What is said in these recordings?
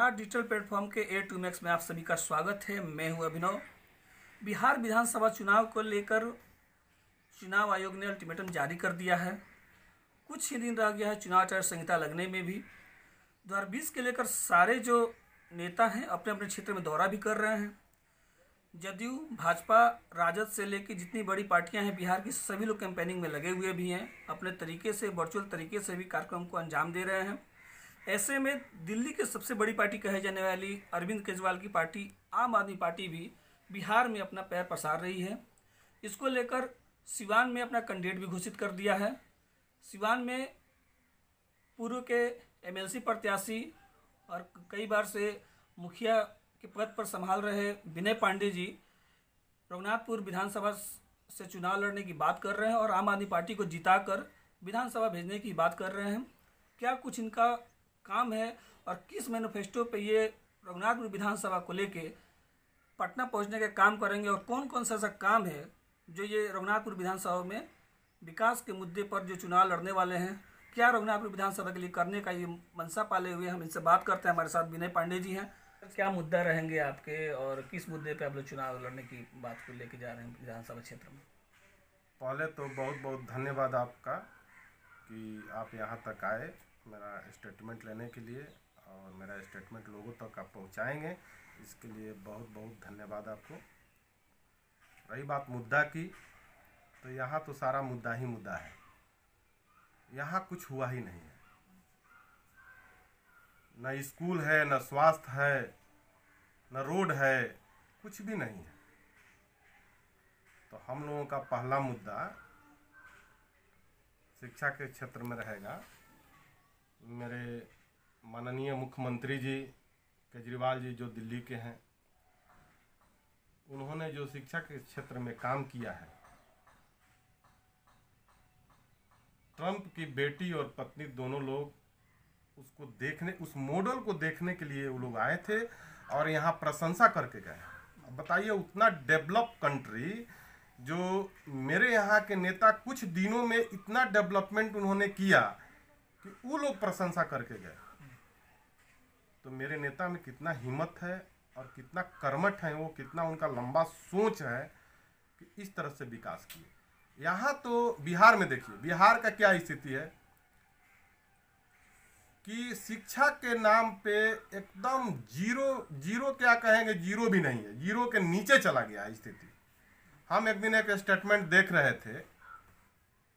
Smart digital platform के A2 max में आप सभी का स्वागत है। मैं हूं अभिनव। बिहार विधानसभा चुनाव को लेकर चुनाव आयोग ने अल्टीमेटम जारी कर दिया है। कुछ ही दिन रह गया है चुनाव आचार संहिता लगने में भी। 2020 के लेकर सारे जो नेता हैं अपने अपने क्षेत्र में दौरा भी कर रहे हैं। जदयू, भाजपा, राजद से लेकर जितनी बड़ी पार्टियां हैं बिहार की, सभी लोग कैंपेनिंग में लगे हुए भी हैं। अपने तरीके से, वर्चुअल तरीके से भी कार्यक्रम को अंजाम दे रहे हैं। ऐसे में दिल्ली की सबसे बड़ी पार्टी कहे जाने वाली अरविंद केजरीवाल की पार्टी आम आदमी पार्टी भी बिहार में अपना पैर पसार रही है। इसको लेकर सिवान में अपना कैंडिडेट भी घोषित कर दिया है। सिवान में पूर्व के MLC प्रत्याशी और कई बार से मुखिया के पद पर संभाल रहे विनय पांडे जी रघुनाथपुर विधानसभा से चुनाव लड़ने की बात कर रहे हैं और आम आदमी पार्टी को जिताकर विधानसभा भेजने की बात कर रहे हैं। क्या कुछ इनका काम है और किस मैनिफेस्टो पे ये रघुनाथपुर विधानसभा को लेके पटना पहुंचने के काम करेंगे और कौन कौन सा ऐसा काम है जो ये रघुनाथपुर विधानसभा में विकास के मुद्दे पर जो चुनाव लड़ने वाले हैं, क्या रघुनाथपुर विधानसभा के लिए करने का ये मनसा पाले हुए, हम इनसे बात करते हैं। हमारे साथ विनय पांडे जी हैं। क्या मुद्दा रहेंगे आपके और किस मुद्दे पे आप लोग चुनाव लड़ने की बात को लेके जा रहे हैं विधानसभा क्षेत्र में? पहले तो बहुत बहुत धन्यवाद आपका कि आप यहाँ तक आए मेरा स्टेटमेंट लेने के लिए, और मेरा स्टेटमेंट लोगों तक आप पहुँचाएंगे, इसके लिए बहुत बहुत धन्यवाद आपको। रही बात मुद्दा की, तो यहाँ तो सारा मुद्दा ही मुद्दा है। यहाँ कुछ हुआ ही नहीं है। न स्कूल है, न स्वास्थ्य है, न रोड है, कुछ भी नहीं है। तो हम लोगों का पहला मुद्दा शिक्षा के क्षेत्र में रहेगा। मेरे माननीय मुख्यमंत्री जी केजरीवाल जी जो दिल्ली के हैं, उन्होंने जो शिक्षा के क्षेत्र में काम किया है, ट्रंप की बेटी और पत्नी दोनों लोग उसको देखने, उस मॉडल को देखने के लिए वो लोग आए थे और यहाँ प्रशंसा करके गए। अब बताइए, उतना डेवलप कंट्री जो मेरे यहाँ के नेता कुछ दिनों में इतना डेवलपमेंट उन्होंने किया कि वो लोग प्रशंसा करके गए। तो मेरे नेता में कितना हिम्मत है और कितना कर्मठ है वो, कितना उनका लंबा सोच है कि इस तरह से विकास किए। यहाँ तो बिहार में देखिए, बिहार का क्या स्थिति है कि शिक्षा के नाम पे एकदम जीरो क्या कहेंगे, जीरो भी नहीं है, जीरो के नीचे चला गया है स्थिति। हम एक दिन एक स्टेटमेंट देख रहे थे,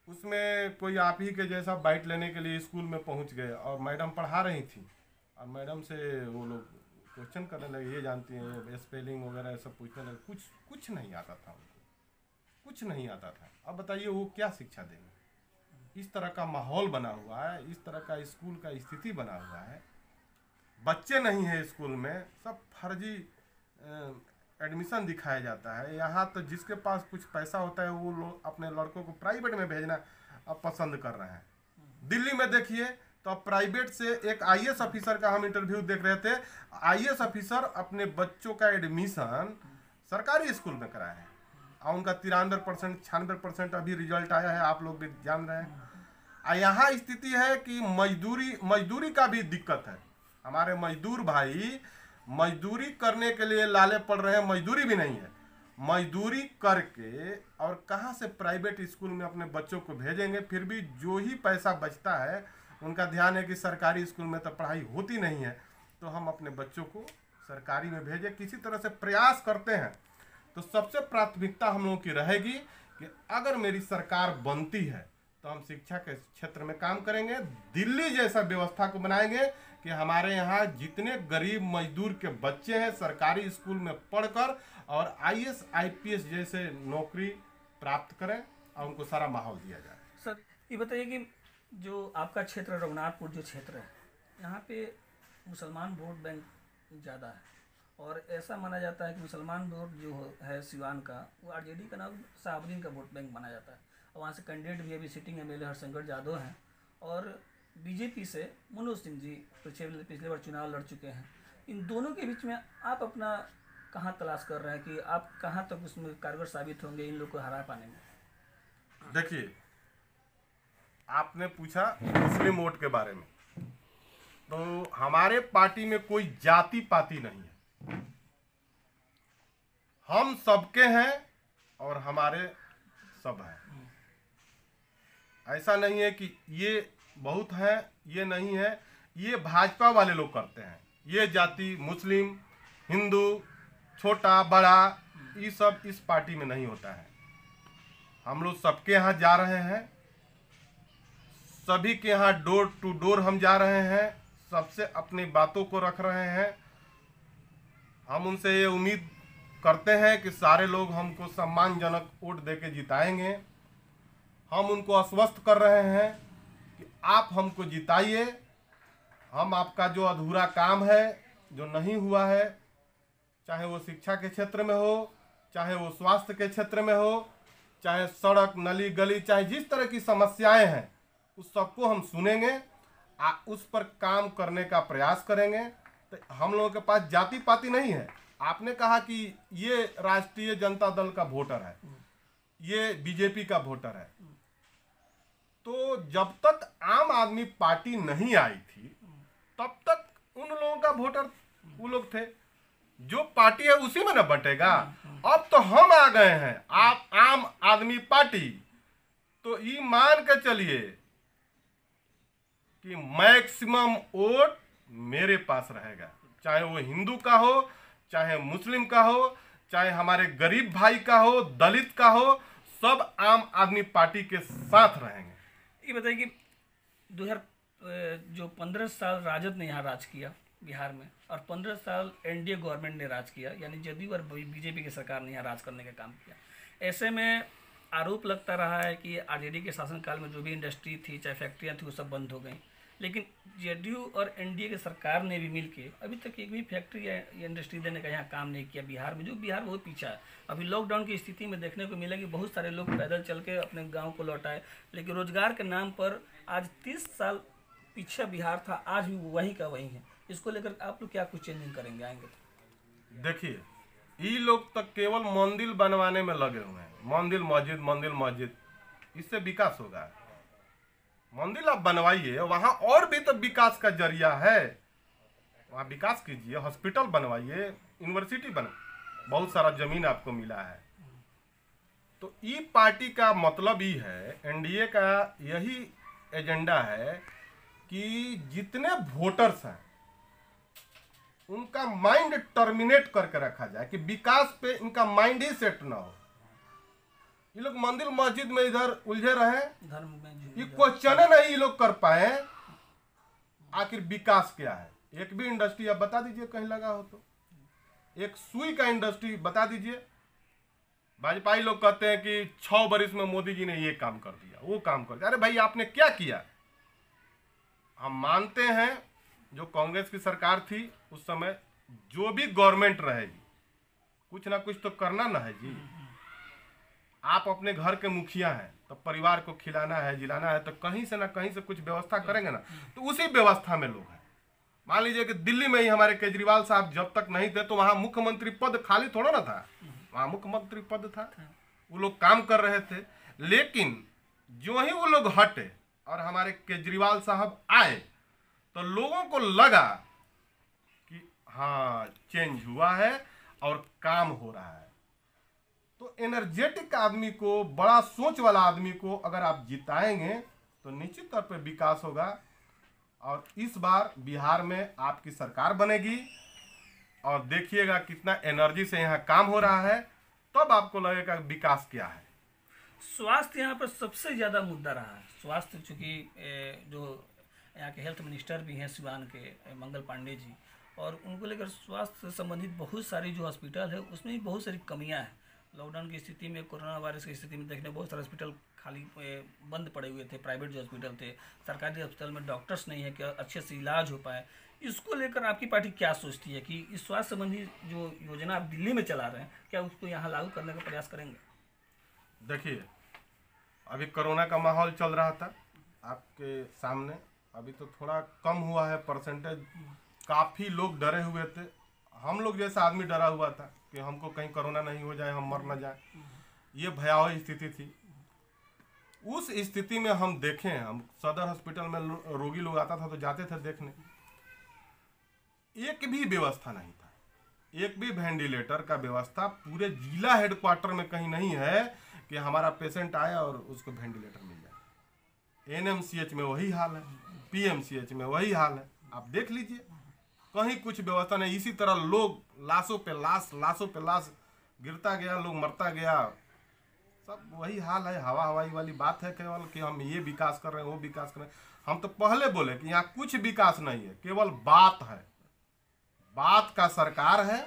उसमें कोई आप ही के जैसा बाइट लेने के लिए स्कूल में पहुंच गए और मैडम पढ़ा रही थी और मैडम से वो लोग क्वेश्चन करने लगे, ये जानती हैं, स्पेलिंग वगैरह सब पूछने लगे। कुछ नहीं आता था उनको, कुछ नहीं आता था। अब बताइए वो क्या शिक्षा देंगे? इस तरह का माहौल बना हुआ है, इस तरह का स्कूल का स्थिति बना हुआ है। बच्चे नहीं है स्कूल में, सब फर्जी एडमिशन दिखाया जाता है। यहाँ तो जिसके पास कुछ पैसा होता है वो लोग अपने लड़कों को प्राइवेट में भेजना अब पसंद कर रहे हैं। दिल्ली में देखिए तो अब प्राइवेट से एक IAS ऑफिसर का हम इंटरव्यू देख रहे थे। IAS ऑफिसर अपने बच्चों का एडमिशन सरकारी स्कूल में कराए हैं और उनका 93%, 96% अभी रिजल्ट आया है, आप लोग भी जान रहे हैं। यहाँ स्थिति है कि मजदूरी का भी दिक्कत है। हमारे मजदूर भाई मजदूरी करने के लिए लाले पड़ रहे हैं, मजदूरी भी नहीं है। मजदूरी करके और कहाँ से प्राइवेट स्कूल में अपने बच्चों को भेजेंगे? फिर भी जो ही पैसा बचता है उनका ध्यान है कि सरकारी स्कूल में तो पढ़ाई होती नहीं है, तो हम अपने बच्चों को सरकारी में भेजें। किसी तरह से प्रयास करते हैं। तो सबसे प्राथमिकता हम लोगों की रहेगी कि अगर मेरी सरकार बनती है तो हम शिक्षा के क्षेत्र में काम करेंगे। दिल्ली जैसा व्यवस्था को बनाएंगे कि हमारे यहाँ जितने गरीब मजदूर के बच्चे हैं सरकारी स्कूल में पढ़कर और IAS IPS जैसे नौकरी प्राप्त करें और उनको सारा माहौल दिया जाए। सर ये बताइए कि जो आपका क्षेत्र रघुनाथपुर जो क्षेत्र है, यहाँ पे मुसलमान वोट बैंक ज़्यादा है और ऐसा माना जाता है कि मुसलमान वोट जो है सिवान का, वो RJD का नाम साबरीन का वोट बैंक माना जाता है। और वहाँ से कैंडिडेट भी अभी सिटिंग MLA हरशंकर यादव हैं और BJP से मनोज सिंह जी पिछले बार चुनाव लड़ चुके हैं। इन दोनों के बीच में आप अपना कहाँ तलाश कर रहे हैं कि आप कहाँ तक उसमें कारगर साबित होंगे इन लोग को हरा पाने में? देखिए, आपने पूछा मुस्लिम वोट के बारे में। तो हमारे पार्टी में कोई जाति पाति नहीं है, हम सबके हैं और हमारे सब हैं। ऐसा नहीं है कि ये बहुत है, ये नहीं है, ये भाजपा वाले लोग करते हैं। ये जाति मुस्लिम हिंदू छोटा बड़ा ये सब इस पार्टी में नहीं होता है। हम लोग सबके यहाँ जा रहे हैं, सभी के यहाँ डोर टू डोर हम जा रहे हैं, सबसे अपनी बातों को रख रहे हैं। हम उनसे ये उम्मीद करते हैं कि सारे लोग हमको सम्मानजनक वोट देके जिताएंगे। हम उनको आश्वस्त कर रहे हैं कि आप हमको जिताइए, हम आपका जो अधूरा काम है, जो नहीं हुआ है, चाहे वो शिक्षा के क्षेत्र में हो, चाहे वो स्वास्थ्य के क्षेत्र में हो, चाहे सड़क नली गली, चाहे जिस तरह की समस्याएं हैं उस सबको हम सुनेंगे, उस पर काम करने का प्रयास करेंगे। तो हम लोगों के पास जाति पाति नहीं है। आपने कहा कि ये राष्ट्रीय जनता दल का वोटर है, ये बीजेपी का वोटर है, तो जब तक आम आदमी पार्टी नहीं आई थी तब तक उन लोगों का वोटर वो लोग थे। जो पार्टी है उसी में न बटेगा। अब तो हम आ गए हैं, आप आम आदमी पार्टी, तो ये मान के चलिए कि मैक्सिमम वोट मेरे पास रहेगा, चाहे वो हिंदू का हो, चाहे मुस्लिम का हो, चाहे हमारे गरीब भाई का हो, दलित का हो, सब आम आदमी पार्टी के साथ रहेंगे। ये बताइए कि 15 साल राजद ने यहाँ राज किया बिहार में, और 15 साल एनडीए गवर्नमेंट ने राज किया, यानी जदयू और बीजेपी की सरकार ने यहाँ राज करने का काम किया। ऐसे में आरोप लगता रहा है कि आरजेडी के शासनकाल में जो भी इंडस्ट्री थी, चाहे फैक्ट्रियाँ थी, वो सब बंद हो गई। लेकिन जेडीयू और एनडीए की सरकार ने भी मिलके अभी तक एक भी फैक्ट्री या इंडस्ट्री देने का यहाँ काम नहीं किया बिहार में, जो बिहार बहुत पीछा है। अभी लॉकडाउन की स्थिति में देखने को मिला कि बहुत सारे लोग पैदल चल के अपने गांव को लौटाए, लेकिन रोजगार के नाम पर आज 30 साल पीछे बिहार था, आज भी वहीं का वहीं है। इसको लेकर आप लोग क्या कुछ चेंजिंग करेंगे आएंगे तो? देखिए, ये लोग तक केवल मंदिर बनवाने में लगे हुए हैं, मंदिर मस्जिद, इससे विकास होगा? मंदिर आप बनवाइए, वहां और भी तो विकास का जरिया है, वहां विकास कीजिए, हॉस्पिटल बनवाइए, यूनिवर्सिटी बहुत सारा जमीन आपको मिला है। तो ये पार्टी का मतलब ये है, एनडीए का यही एजेंडा है कि जितने वोटर्स हैं उनका माइंड टर्मिनेट करके रखा जाए, कि विकास पे इनका माइंड ही सेट ना हो। ये लोग मंदिर मस्जिद में इधर उलझे रहे, धर्म में ये क्वेश्चन नहीं ये लोग कर पाए आखिर विकास क्या है। एक भी इंडस्ट्री आप बता दीजिए कहीं लगा हो तो, एक सुई का इंडस्ट्री बता दीजिए। भाजपा लोग कहते हैं कि 6 वर्ष में मोदी जी ने ये काम कर दिया, वो काम कर दिया। अरे भाई, आपने क्या किया? हम मानते हैं जो कांग्रेस की सरकार थी उस समय, जो भी गवर्नमेंट रहेगी कुछ ना कुछ तो करना ना है जी। आप अपने घर के मुखिया हैं, तो परिवार को खिलाना है, जिलाना है, तो कहीं से ना कहीं से कुछ व्यवस्था करेंगे ना। तो उसी व्यवस्था में लोग हैं। मान लीजिए कि दिल्ली में ही हमारे केजरीवाल साहब जब तक नहीं थे तो वहां मुख्यमंत्री पद खाली थोड़ा ना था, वहां मुख्यमंत्री पद था, वो लोग काम कर रहे थे। लेकिन जो ही वो लोग हटे और हमारे केजरीवाल साहब आए तो लोगों को लगा कि हाँ, चेंज हुआ है और काम हो रहा है। तो एनर्जेटिक आदमी को, बड़ा सोच वाला आदमी को अगर आप जिताएंगे तो निश्चित तौर पर विकास होगा। और इस बार बिहार में आपकी सरकार बनेगी और देखिएगा कितना एनर्जी से यहाँ काम हो रहा है, तब आपको लगेगा विकास क्या है। स्वास्थ्य यहाँ पर सबसे ज़्यादा मुद्दा रहा है। स्वास्थ्य, चूँकि जो यहाँ के हेल्थ मिनिस्टर भी हैं सिवान के मंगल पांडे जी, और उनको लेकर स्वास्थ्य से संबंधित बहुत सारी जो हॉस्पिटल है उसमें भी बहुत सारी कमियाँ हैं। लॉकडाउन की स्थिति में, कोरोना वायरस की स्थिति में देखने बहुत सारे हॉस्पिटल खाली बंद पड़े हुए थे, प्राइवेट जो हॉस्पिटल थे। सरकारी हॉस्पिटल में डॉक्टर्स नहीं है कि अच्छे से इलाज हो पाए। इसको लेकर आपकी पार्टी क्या सोचती है कि इस स्वास्थ्य संबंधी जो योजना आप दिल्ली में चला रहे हैं, क्या उसको यहाँ लागू करने का प्रयास करेंगे? देखिए, अभी कोरोना का माहौल चल रहा था आपके सामने, अभी तो थोड़ा कम हुआ है परसेंटेज। काफ़ी लोग डरे हुए थे, हम लोग जैसा आदमी डरा हुआ था कि हमको कहीं कोरोना नहीं हो जाए, हम मर न जाए। ये भयावह स्थिति थी। उस स्थिति में हम देखें, हम सदर हॉस्पिटल में रोगी लोग आता था तो जाते थे देखने, एक भी व्यवस्था नहीं था, एक भी वेंटिलेटर का व्यवस्था पूरे जिला हेडक्वार्टर में कहीं नहीं है कि हमारा पेशेंट आए और उसको वेंटिलेटर मिल जाए। एनएमसीएच में वही हाल है, पीएमसीएच में वही हाल है, आप देख लीजिए, कहीं कुछ व्यवस्था नहीं। इसी तरह लोग लाशों पे लाश गिरता गया, लोग मरता गया, सब वही हाल है। हवाई वाली बात है केवल कि हम ये विकास कर रहे हैं, वो विकास कर रहे हैं। हम तो पहले बोले कि यहाँ कुछ विकास नहीं है, केवल बात है, बात का सरकार है,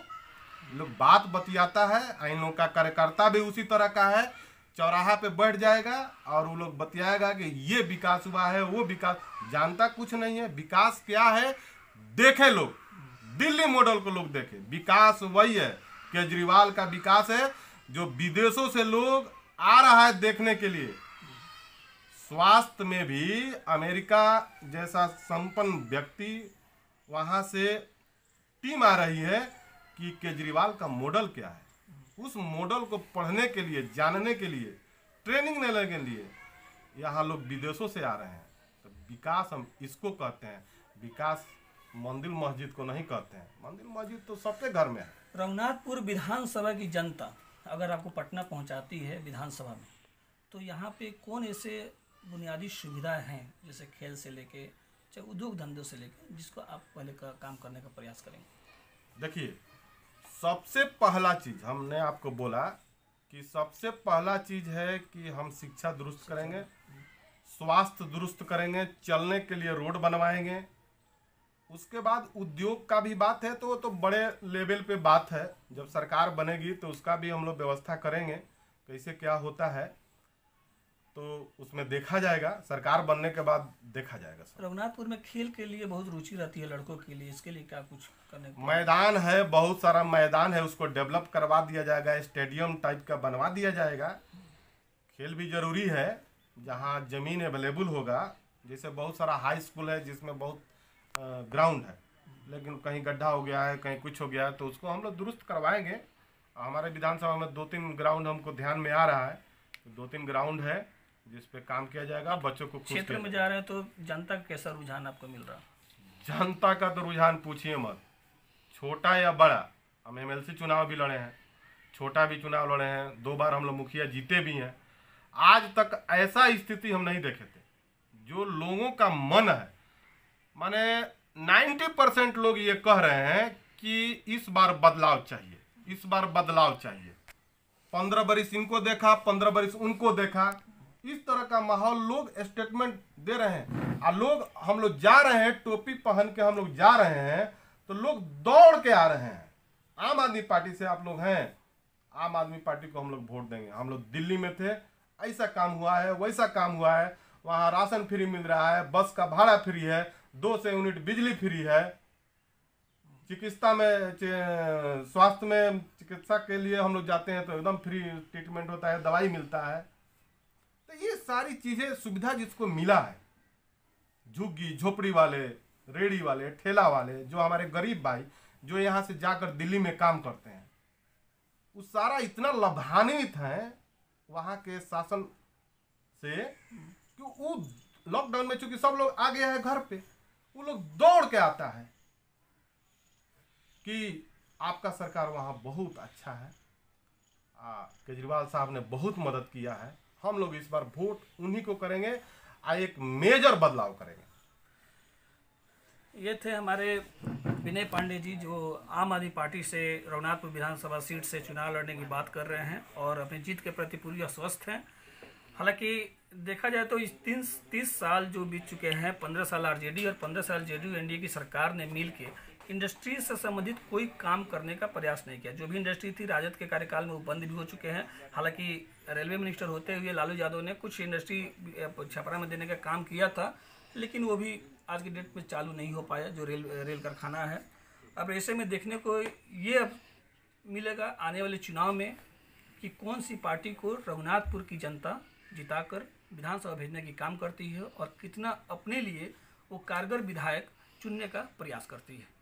लोग बात बतियाता है। इन लोग का कार्यकर्ता भी उसी तरह का है, चौराहा पे बैठ जाएगा और वो लोग बतियाएगा कि ये विकास हुआ है, वो विकास, जानता कुछ नहीं है। विकास क्या है देखे लोग, दिल्ली मॉडल को लोग देखे, विकास वही है, केजरीवाल का विकास है जो विदेशों से लोग आ रहा है देखने के लिए। स्वास्थ्य में भी अमेरिका जैसा संपन्न व्यक्ति वहां से टीम आ रही है कि केजरीवाल का मॉडल क्या है। उस मॉडल को पढ़ने के लिए, जानने के लिए, ट्रेनिंग लेने के लिए यहाँ लोग विदेशों से आ रहे हैं। तो विकास हम इसको कहते हैं, विकास मंदिर मस्जिद को नहीं कहते हैं। मंदिर मस्जिद तो सबके घर में है। रघुनाथपुर विधानसभा की जनता अगर आपको पटना पहुंचाती है विधानसभा में, तो यहाँ पे कौन ऐसे बुनियादी सुविधाएं हैं, जैसे खेल से लेके चाहे उद्योग धंधों से लेके, जिसको आप पहले का काम करने का प्रयास करेंगे? देखिए, सबसे पहला चीज हमने आपको बोला कि सबसे पहला चीज है कि हम शिक्षा दुरुस्त करेंगे, स्वास्थ्य दुरुस्त करेंगे, चलने के लिए रोड बनवाएंगे। उसके बाद उद्योग का भी बात है, तो वो तो बड़े लेवल पे बात है, जब सरकार बनेगी तो उसका भी हम लोग व्यवस्था करेंगे, कैसे क्या होता है तो उसमें देखा जाएगा, सरकार बनने के बाद देखा जाएगा। रघुनाथपुर में खेल के लिए बहुत रुचि रहती है लड़कों के लिए, इसके लिए क्या कुछ करने को? मैदान है, बहुत सारा मैदान है, उसको डेवलप करवा दिया जाएगा, स्टेडियम टाइप का बनवा दिया जाएगा। खेल भी जरूरी है, जहाँ जमीन अवेलेबल होगा। जैसे बहुत सारा हाई स्कूल है जिसमें बहुत ग्राउंड है, लेकिन कहीं गड्ढा हो गया है, कहीं कुछ हो गया है, तो उसको हम लोग दुरुस्त करवाएंगे। हमारे विधानसभा में 2-3 ग्राउंड हमको ध्यान में आ रहा है, 2-3 ग्राउंड है जिस पे काम किया जाएगा। बच्चों को क्षेत्र में जा रहे हैं तो जनता का कैसा रुझान आपको मिल रहा? जनता का तो रुझान पूछिए मत, छोटा या बड़ा। हम एमएलसी चुनाव भी लड़े हैं, छोटा भी चुनाव लड़े हैं, 2 बार हम लोग मुखिया जीते भी हैं। आज तक ऐसा स्थिति हम नहीं देखे थे। जो लोगों का मन है, माने 90% लोग ये कह रहे हैं कि इस बार बदलाव चाहिए, इस बार बदलाव चाहिए। 15 बरिस इनको देखा, 15 बरिस उनको देखा, इस तरह का माहौल लोग स्टेटमेंट दे रहे हैं। और लोग, हम लोग जा रहे हैं, टोपी पहन के हम लोग जा रहे हैं, तो लोग दौड़ के आ रहे हैं। आम आदमी पार्टी से आप लोग हैं, आम आदमी पार्टी को हम लोग वोट देंगे। हम लोग दिल्ली में थे, ऐसा काम हुआ है, वैसा काम हुआ है, वहाँ राशन फ्री मिल रहा है, बस का भाड़ा फ्री है, 2 से यूनिट बिजली फ्री है, चिकित्सा में, स्वास्थ्य में चिकित्सा के लिए हम लोग जाते हैं तो एकदम फ्री ट्रीटमेंट होता है, दवाई मिलता है। तो ये सारी चीजें, सुविधा जिसको मिला है, झुग्गी झोपड़ी वाले, रेडी वाले, ठेला वाले, जो हमारे गरीब भाई जो यहाँ से जाकर दिल्ली में काम करते हैं, वो सारा इतना लाभान्वित है वहाँ के शासन से कि वो लॉकडाउन में चूंकि सब लोग आ गया है घर पे, वो लोग दौड़ के आता है कि आपका सरकार वहाँ बहुत अच्छा है, केजरीवाल साहब ने बहुत मदद किया है, हम लोग इस बार वोट उन्हीं को करेंगे और एक मेजर बदलाव करेंगे। ये थे हमारे विनय पांडे जी, जो आम आदमी पार्टी से रघुनाथपुर विधानसभा सीट से चुनाव लड़ने की बात कर रहे हैं और अपनी जीत के प्रति पूरी आश्वस्त हैं। हालांकि देखा जाए तो इस 30 साल जो बीत चुके हैं, 15 साल आरजेडी और 15 साल जेडीयू एनडीए की सरकार ने मिल के इंडस्ट्री से संबंधित कोई काम करने का प्रयास नहीं किया। जो भी इंडस्ट्री थी राजद के कार्यकाल में वो बंद भी हो चुके हैं। हालांकि रेलवे मिनिस्टर होते हुए लालू यादव ने कुछ इंडस्ट्री छपरा में देने का काम किया था, लेकिन वो भी आज की डेट में चालू नहीं हो पाया, जो रेल कारखाना है। अब ऐसे में देखने को ये अब मिलेगा आने वाले चुनाव में कि कौन सी पार्टी को रघुनाथपुर की जनता जिताकर विधानसभा भेजने की काम करती है और कितना अपने लिए वो कारगर विधायक चुनने का प्रयास करती है।